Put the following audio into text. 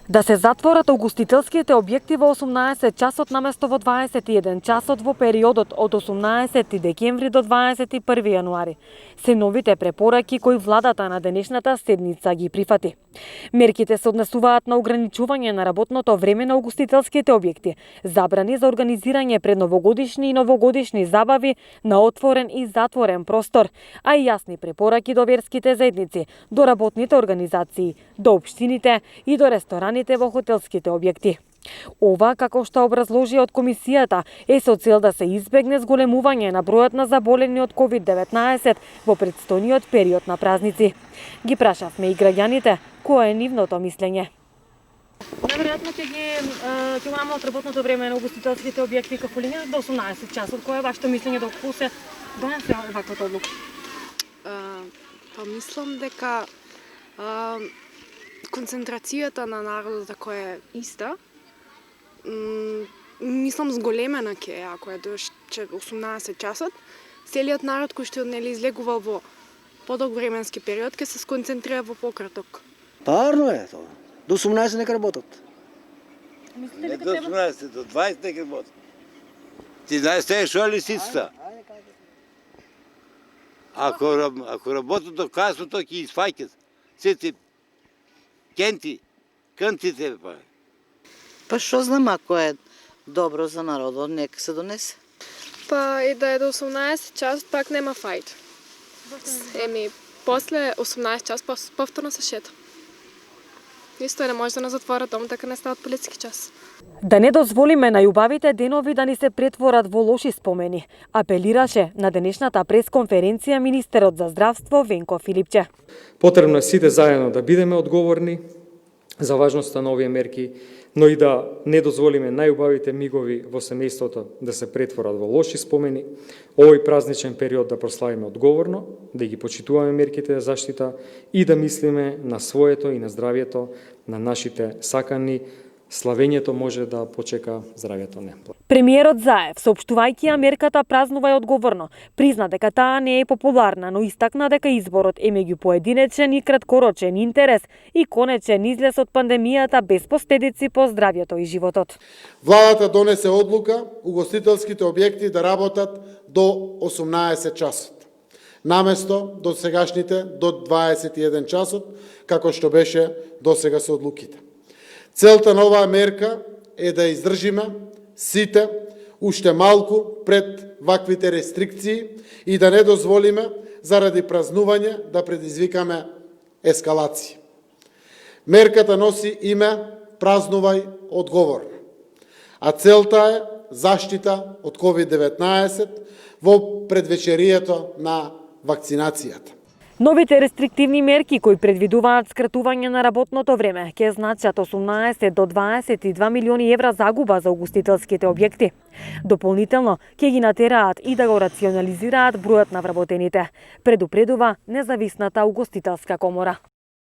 Да се затворат угостителските објекти во 18 часот наместо во 21 часот во периодот од 18 декември до 21 јануари се новите препораки кои владата на денешната седница ги прифати. Мерките се однесуваат на ограничување на работното време на угостителските објекти, забрани за организирање предновогодишни и новогодишни забави на отворен и затворен простор, а и јасни препораки до верските заедници, до работните организации, до општините и до рестораните во хотелските објекти. Ова, како што образложи од комисијата, е со цел да се избегне зголемување на бројот на заболени од COVID-19 во предстојниот период на празници. Ги прашавме и граѓаните кое е нивното мислење. Наверојатно ќе имаме од работното време на угостителските објекти како линија до 18 часот. Кое е вашето мислење доколку се донесе ваквата одлука? Мислам дека концентрацијата на народот ако е иста, мислам зголемена ќе е ако е до 18 часот, целиот народ кој што нели излегувал во подолг временски период ќе се сконцентрира во пократок. Парно е тоа. До 18 нека работат. Не до 18, до 20 нека работат. Ти знаеш што е лисицата? Ако работат до късно, то ќе изфаќат. Сите кънтите. Па што знам ако е добро за народот, нека се донесе. Па и да е до 18 час пак нема фајт. После 18 час повторно се шета. Исто е, не може да не затворат дом, така не стават полициски час. Да не дозволиме најубавите денови да ни се претворат во лоши спомени, апелираше на денешната пресконференција министерот за здравство Венко Филипче. Потребно е сите заедно да бидеме одговорни за важноста на овие мерки, но и да не дозволиме најубавите мигови во семејството да се претворат во лоши спомени, овој празничен период да прославиме одговорно, да ги почитуваме мерките за заштита и да мислиме на своето и на здравието на нашите сакани. Славењето може да почека, здравието не. Премиерот Заев, соопштувајќи ја мерката празнувај одговорно, призна дека таа не е популарна, но истакна дека изборот е меѓу поединечен и краткорочен интерес и конечен излез од пандемијата без последици по здравието и животот. Владата донесе одлука угостителските објекти да работат до 18 часот, наместо до сегашните до 21 часот, како што беше досега со одлуките. Целта на оваа мерка е да издржиме сите уште малку пред ваквите рестрикции и да не дозволиме заради празнување да предизвикаме ескалација. Мерката носи име Празнувај одговорно, а целта е заштита од COVID-19 во предвечерието на вакцинацијата. Новите рестриктивни мерки кои предвидуваат скратување на работното време ќе значат 18 до 22 милиони евра загуба за угостителските објекти. Дополнително ќе ги натераат и да го рационализираат бројот на вработените, предупредува Независната угостителска комора.